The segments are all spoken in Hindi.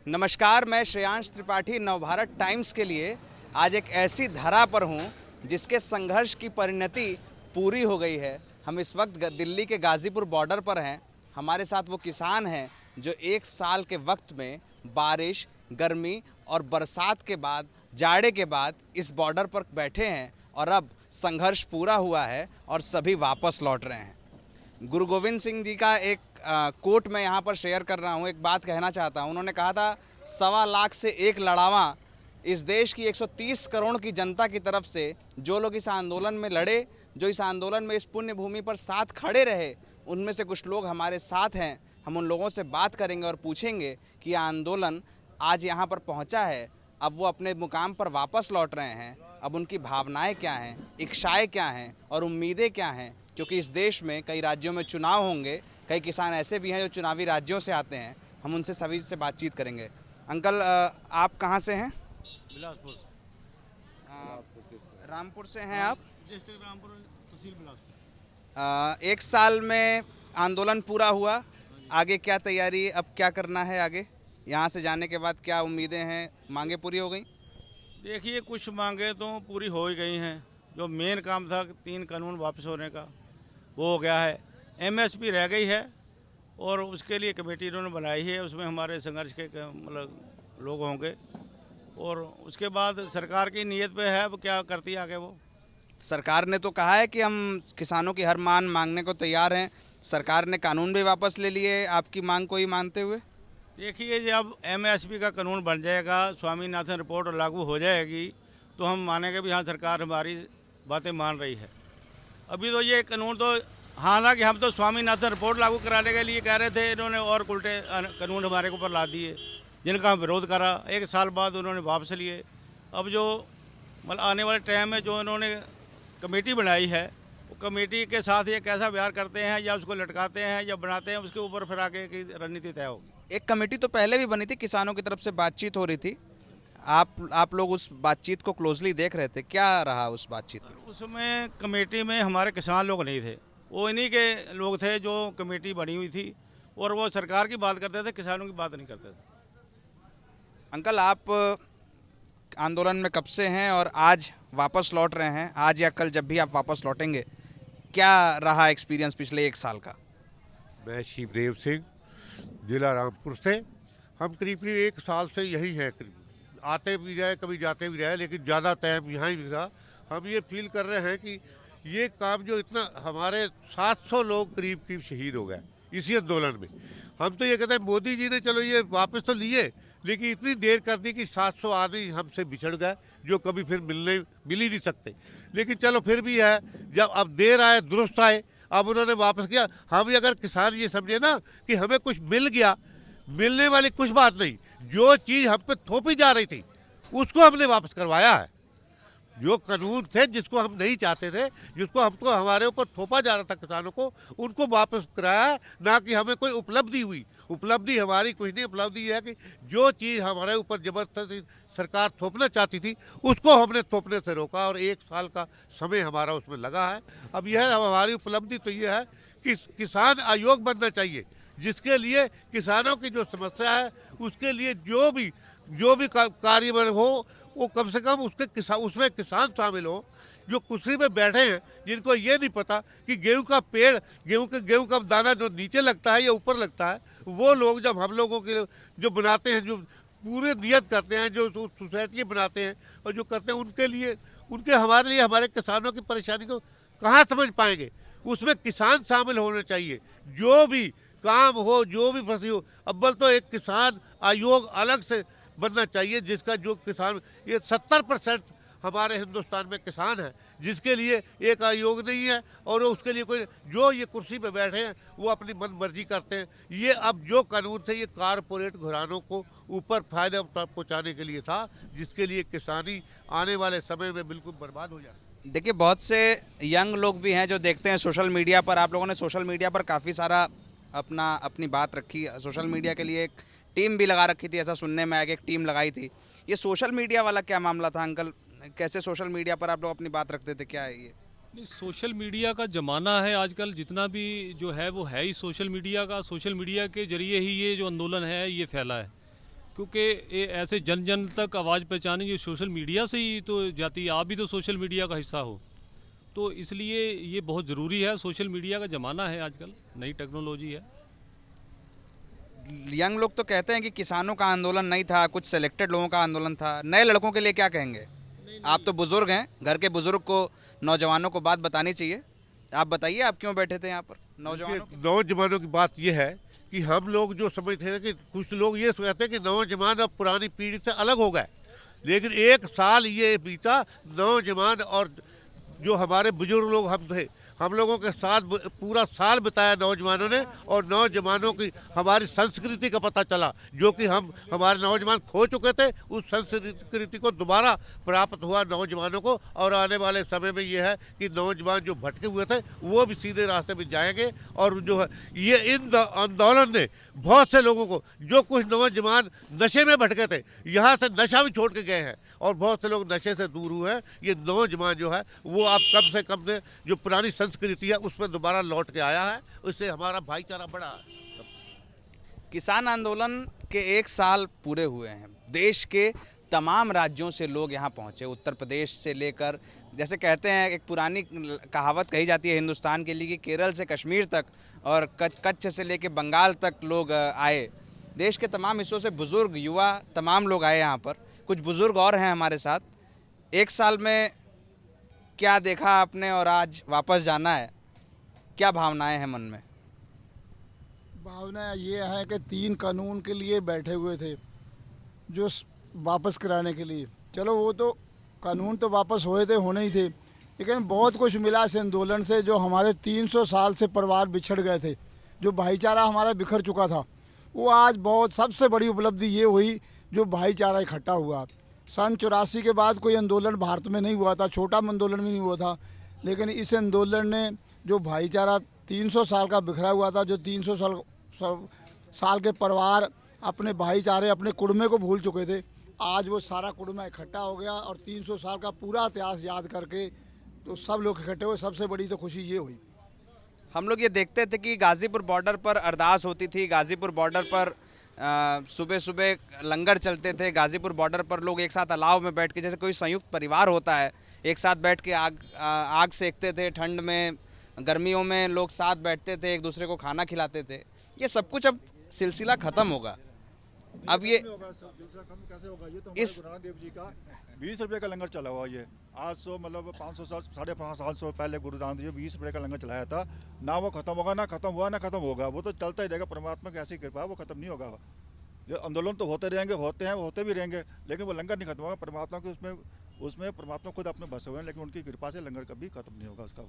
नमस्कार, मैं श्रेयांश त्रिपाठी नवभारत टाइम्स के लिए आज एक ऐसी धरा पर हूँ जिसके संघर्ष की परिणति पूरी हो गई है। हम इस वक्त दिल्ली के गाज़ीपुर बॉर्डर पर हैं। हमारे साथ वो किसान हैं जो एक साल के वक्त में बारिश, गर्मी और बरसात के बाद, जाड़े के बाद इस बॉर्डर पर बैठे हैं और अब संघर्ष पूरा हुआ है और सभी वापस लौट रहे हैं। गुरु गोविंद सिंह जी का एक कोट मैं यहाँ पर शेयर कर रहा हूँ, एक बात कहना चाहता हूँ। उन्होंने कहा था, 1.25 लाख से एक लड़ावा। इस देश की 130 करोड़ की जनता की तरफ से जो लोग इस आंदोलन में लड़े, जो इस आंदोलन में इस पुण्य भूमि पर साथ खड़े रहे, उनमें से कुछ लोग हमारे साथ हैं। हम उन लोगों से बात करेंगे और पूछेंगे कि यह आंदोलन आज यहाँ पर पहुँचा है, अब वो अपने मुकाम पर वापस लौट रहे हैं, अब उनकी भावनाएँ क्या हैं, इच्छाएँ क्या हैं और उम्मीदें क्या हैं। क्योंकि इस देश में कई राज्यों में चुनाव होंगे, कई किसान ऐसे भी हैं जो चुनावी राज्यों से आते हैं। हम उनसे सभी से बातचीत करेंगे। अंकल, आप कहाँ से हैं? बिलासपुर से। रामपुर से हैं आप? डिस्ट्रिक्ट रामपुर, तहसील बिलासपुर। एक साल में आंदोलन पूरा हुआ, आगे क्या तैयारी, अब क्या करना है आगे? यहाँ से जाने के बाद क्या उम्मीदें हैं, मांगे पूरी हो गई? देखिए, कुछ मांगे तो पूरी हो ही गई हैं। जो मेन काम था 3 कानून वापस होने का, वो हो गया है। एमएसपी रह गई है और उसके लिए कमेटी इन्होंने बनाई है, उसमें हमारे संघर्ष के मतलब लोग होंगे। और उसके बाद सरकार की नीयत पे है, अब क्या करती है आगे वो। सरकार ने तो कहा है कि हम किसानों की हर मांग मांगने को तैयार हैं। सरकार ने कानून भी वापस ले लिए आपकी मांग को ही मानते हुए। देखिए, जब एमएसपी का कानून बन जाएगा, स्वामीनाथन रिपोर्ट लागू हो जाएगी, तो हम मानेंगे भी हाँ, सरकार हमारी बातें मान रही है। अभी तो ये कानून तो, हालांकि हम तो स्वामीनाथन रिपोर्ट लागू कराने के लिए कह रहे थे, इन्होंने और उल्टे कानून हमारे ऊपर ला दिए, जिनका हम विरोध करा। 1 साल बाद उन्होंने वापस लिए। अब जो मतलब आने वाले टाइम में जो इन्होंने कमेटी बनाई है, वो कमेटी के साथ ये कैसा व्यवहार करते हैं, या उसको लटकाते हैं या बनाते हैं, उसके ऊपर फिर आगे की रणनीति तय होगी। एक कमेटी तो पहले भी बनी थी, किसानों की तरफ से बातचीत हो रही थी, आप लोग उस बातचीत को क्लोजली देख रहे थे, क्या रहा उस बातचीत में? उसमें कमेटी में हमारे किसान लोग नहीं थे, वो इन्हीं के लोग थे जो कमेटी बनी हुई थी, और वो सरकार की बात करते थे, किसानों की बात नहीं करते थे। अंकल, आप आंदोलन में कब से हैं और आज वापस लौट रहे हैं? आज या कल जब भी आप वापस लौटेंगे, क्या रहा एक्सपीरियंस पिछले 1 साल का? मैं शिवदेव सिंह, जिला रामपुर से। हम करीब 1 साल से यही है, आते भी रहे, कभी जाते भी रहे, लेकिन ज़्यादा टाइम यहाँ ही रहा। हम ये फील कर रहे हैं कि ये काम जो इतना, हमारे 700 लोग करीब शहीद हो गए इसी आंदोलन में। हम तो ये कहते हैं, मोदी जी ने चलो ये वापस तो लिए, लेकिन इतनी देर कर दी कि 700 आदमी हमसे बिछड़ गए, जो कभी फिर मिल ही नहीं सकते। लेकिन चलो फिर भी है, जब अब देर आए दुरुस्त आए, अब उन्होंने वापस किया। हम अगर किसान ये समझे ना कि हमें कुछ मिल गया, मिलने वाली कुछ बात नहीं, जो चीज़ हम पे थोपी जा रही थी उसको हमने वापस करवाया है। जो कानून थे जिसको हम नहीं चाहते थे, जिसको हमको हमारे ऊपर थोपा जा रहा था किसानों को, उनको वापस कराया है। ना कि हमें कोई उपलब्धि हुई। उपलब्धि हमारी कुछ नहीं, उपलब्धि यह है कि जो चीज़ हमारे ऊपर जबरदस्ती सरकार थोपना चाहती थी, उसको हमने थोपने से रोका, और 1 साल का समय हमारा उसमें लगा है। अब यह हमारी उपलब्धि तो यह है कि किसान आयोग बनना चाहिए, जिसके लिए किसानों की जो समस्या है उसके लिए जो भी कार्य हो, वो कम से कम उसमें किसान शामिल हो, जो कुर्सी में बैठे हैं, जिनको ये नहीं पता कि गेहूं का पेड़, गेहूं का दाना जो नीचे लगता है या ऊपर लगता है, वो लोग जब हम लोगों के जो बनाते हैं, जो पूरे नियत करते हैं, जो सोसाइटी बनाते हैं और जो करते हैं, हमारे लिए हमारे किसानों की परेशानी को कहाँ समझ पाएंगे। उसमें किसान शामिल होने चाहिए। जो भी काम हो, जो भी फंसी हो, अव्वल तो एक किसान आयोग अलग से बनना चाहिए, जिसका जो किसान, ये 70% हमारे हिंदुस्तान में किसान है, जिसके लिए एक आयोग नहीं है, और उसके लिए कोई, जो ये कुर्सी पे बैठे हैं वो अपनी मन मर्जी करते हैं। ये अब जो कानून थे, ये कारपोरेट घरानों को ऊपर फायदा पहुंचाने के लिए था, जिसके लिए किसानी आने वाले समय में बिल्कुल बर्बाद हो जाए। देखिए, बहुत से यंग लोग भी हैं जो देखते हैं सोशल मीडिया पर। आप लोगों ने सोशल मीडिया पर काफ़ी सारा अपनी बात रखी। सोशल मीडिया के लिए एक टीम भी लगा रखी थी, ऐसा सुनने में आया कि एक टीम लगाई थी। ये सोशल मीडिया वाला क्या मामला था अंकल? कैसे सोशल मीडिया पर आप लोग अपनी बात रखते थे, क्या है ये? नहीं, सोशल मीडिया का ज़माना है आजकल। जितना भी जो है वो है ही सोशल मीडिया का। सोशल मीडिया के जरिए ही ये जो आंदोलन है ये फैला है। क्योंकि ये ऐसे जन जन तक आवाज़ पहुँचानी जो सोशल मीडिया से ही तो जाती है। आप भी तो सोशल मीडिया का हिस्सा हो, तो इसलिए ये बहुत ज़रूरी है। सोशल मीडिया का ज़माना है आजकल, नई टेक्नोलॉजी है। यंग लोग तो कहते हैं कि किसानों का आंदोलन नहीं था, कुछ सेलेक्टेड लोगों का आंदोलन था। नए लड़कों के लिए क्या कहेंगे? आप तो बुजुर्ग हैं, घर के बुजुर्ग को, नौजवानों को बात बतानी चाहिए। आप बताइए, आप क्यों बैठे थे यहाँ पर? नौजवानों की बात यह है कि हम लोग जो समझते हैं कि कुछ लोग ये कहते हैं कि नौजवान अब पुरानी पीढ़ी से अलग हो गए, लेकिन एक साल ये बीता, नौजवान और जो हमारे बुजुर्ग लोग हम थे, हम लोगों के साथ पूरा साल बिताया नौजवानों ने, और नौजवानों की हमारी संस्कृति का पता चला, जो कि हमारे नौजवान खो चुके थे। उस संस्कृति को दोबारा प्राप्त हुआ नौजवानों को, और आने वाले समय में ये है कि नौजवान जो भटके हुए थे वो भी सीधे रास्ते में जाएंगे। और जो है ये इन आंदोलन ने बहुत से लोगों को, जो कुछ नौजवान नशे में भटके थे, यहाँ से नशा भी छोड़ के गए हैं, और बहुत से लोग नशे से दूर हुए हैं। ये नौजवान जो है वो अब कम से कम से जो पुरानी संस्कृति है उसमें दोबारा लौट के आया है, उससे हमारा भाईचारा बढ़ा है। किसान आंदोलन के 1 साल पूरे हुए हैं। देश के तमाम राज्यों से लोग यहाँ पहुँचे, उत्तर प्रदेश से लेकर, जैसे कहते हैं, एक पुरानी कहावत कही जाती है हिंदुस्तान के लिए कि केरल से कश्मीर तक और कच्छ से लेकर बंगाल तक लोग आए। देश के तमाम हिस्सों से बुज़ुर्ग, युवा, तमाम लोग आए यहाँ पर। कुछ बुज़ुर्ग और हैं हमारे साथ। 1 साल में क्या देखा आपने, और आज वापस जाना है, क्या भावनाएं हैं मन में? भावना ये है कि 3 कानून के लिए बैठे हुए थे जो वापस कराने के लिए। चलो वो तो कानून तो वापस हुए थे, होने ही थे, लेकिन बहुत कुछ मिला इस आंदोलन से। जो हमारे 300 साल से परिवार बिछड़ गए थे, जो भाईचारा हमारा बिखर चुका था, वो आज बहुत सबसे बड़ी उपलब्धि ये हुई जो भाईचारा इकट्ठा हुआ। सन 84 के बाद कोई आंदोलन भारत में नहीं हुआ था, छोटा आंदोलन भी नहीं हुआ था, लेकिन इस आंदोलन ने जो भाईचारा 300 साल का बिखरा हुआ था, जो 300 साल के परिवार अपने भाईचारे, अपने कुड़मे को भूल चुके थे, आज वो सारा कुड़मा इकट्ठा हो गया। और 300 साल का पूरा इतिहास याद करके तो सब लोग इकट्ठे हुए। सबसे बड़ी तो खुशी ये हुई। हम लोग ये देखते थे कि गाज़ीपुर बॉर्डर पर अरदास होती थी, गाज़ीपुर बॉर्डर पर सुबह सुबह लंगर चलते थे, गाज़ीपुर बॉर्डर पर लोग एक साथ अलाव में बैठ के, जैसे कोई संयुक्त परिवार होता है, एक साथ बैठ के आग सेकते थे। ठंड में, गर्मियों में लोग साथ बैठते थे, एक दूसरे को खाना खिलाते थे। ये सब कुछ अब सिलसिला ख़त्म होगा। अब ये कैसे होगा? ये तो हमारे गुरु नानक देव जी का 20 रुपये का लंगर चला हुआ। ये आज सो मतलब 500 साल, 550 पहले गुरु नानक देव 20 रुपये का लंगर चलाया था। ना वो खत्म होगा, ना खत्म हुआ, ना खत्म होगा। वो तो चलता ही रहेगा। परमात्मा की ऐसी कृपा, वो खत्म नहीं होगा। जो आंदोलन तो होते रहेंगे, होते हैं, होते भी रहेंगे, लेकिन वो लंगर नहीं खत्म होगा। परमात्मा के उसमें परमात्मा खुद अपने बसे हुए हैं, लेकिन उनकी कृपा से लंगर कभी खत्म नहीं होगा उसका।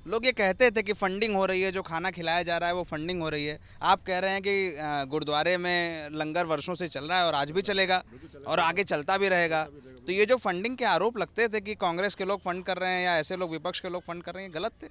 लोग ये कहते थे कि फंडिंग हो रही है, जो खाना खिलाया जा रहा है वो फंडिंग हो रही है। आप कह रहे हैं कि गुरुद्वारे में लंगर वर्षों से चल रहा है और आज भी चलेगा और आगे चलता भी रहेगा। तो ये जो फंडिंग के आरोप लगते थे कि कांग्रेस के लोग फंड कर रहे हैं या ऐसे लोग विपक्ष के लोग फंड कर रहे हैं, गलत थे?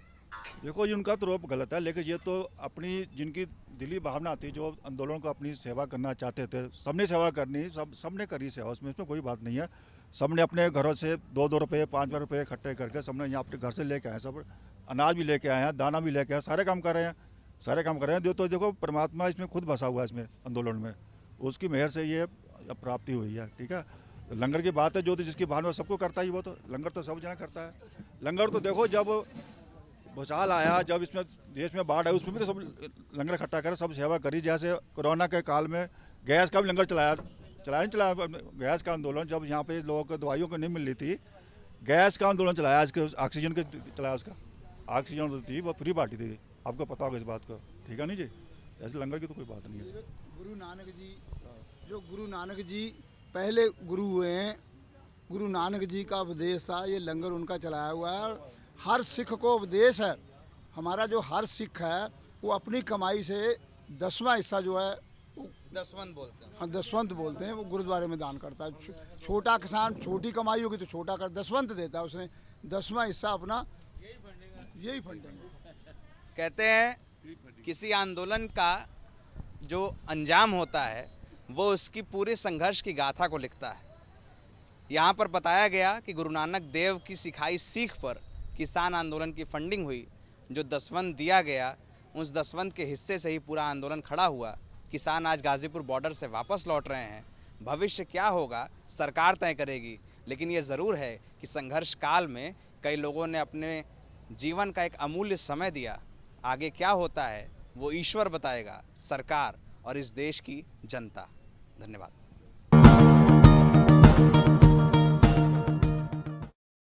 देखो, उनका तो आरोप गलत है, लेकिन ये तो अपनी जिनकी दिली भावना थी, जो आंदोलन को अपनी सेवा करना चाहते थे, सबने सेवा करनी, सबने करी सेवा, उसमें कोई बात नहीं है। सबने अपने घरों से 2-2 रुपये, 5 रुपये इकट्ठे करके सबने यहाँ अपने घर से लेके आए। सब अनाज भी लेके आए हैं, दाना भी लेके आए, सारे काम कर रहे हैं, सारे काम कर रहे हैं। तो देखो, परमात्मा इसमें खुद बसा हुआ है, इसमें आंदोलन में, उसकी मेहर से ये प्राप्ति हुई है। ठीक है, लंगर की बात है, जो तो जिसकी भावना सबको करता ही, वो तो लंगर तो सब जना करता है। लंगर तो देखो, जब भूचाल आया, जब इसमें देश में बाढ़ आई, उसमें भी तो सब लंगर इकट्ठा करे, सब सेवा करी। जैसे कोरोना के काल में गैस का भी लंगर चलाया गैस का आंदोलन, जब यहाँ पे लोगों को दवाइयों को नहीं मिल रही थी, गैस का आंदोलन चलाया, ऑक्सीजन के चलाया, उसका ऑक्सीजन थी वो फ्री बांटी थी। आपको पता होगा इस बात का, ठीक है नहीं जी? ऐसे लंगर की तो कोई बात नहीं है। गुरु नानक जी, जो गुरु नानक जी पहले गुरु हुए हैं, गुरु नानक जी का उपदेश था, ये लंगर उनका चलाया हुआ है। हर सिख को उपदेश है। हमारा जो हर सिख है वो अपनी कमाई से 10वां हिस्सा जो है, दसवंत बोलते हैं। हाँ, दसवंत बोलते हैं, वो गुरुद्वारे में दान करता है। छोटा किसान छोटी कमाई होगी तो छोटा कर दसवंत देता है, उसने 10वां हिस्सा अपना यही फंडिंग। कहते हैं किसी आंदोलन का जो अंजाम होता है वो उसकी पूरी संघर्ष की गाथा को लिखता है। यहाँ पर बताया गया कि गुरु नानक देव की सिखाई सीख पर किसान आंदोलन की फंडिंग हुई। जो दसवंत दिया गया, उस दसवंत के हिस्से से ही पूरा आंदोलन खड़ा हुआ। किसान आज गाज़ीपुर बॉर्डर से वापस लौट रहे हैं। भविष्य क्या होगा सरकार तय करेगी, लेकिन ये ज़रूर है कि संघर्ष काल में कई लोगों ने अपने जीवन का एक अमूल्य समय दिया। आगे क्या होता है वो ईश्वर बताएगा, सरकार और इस देश की जनता। धन्यवाद।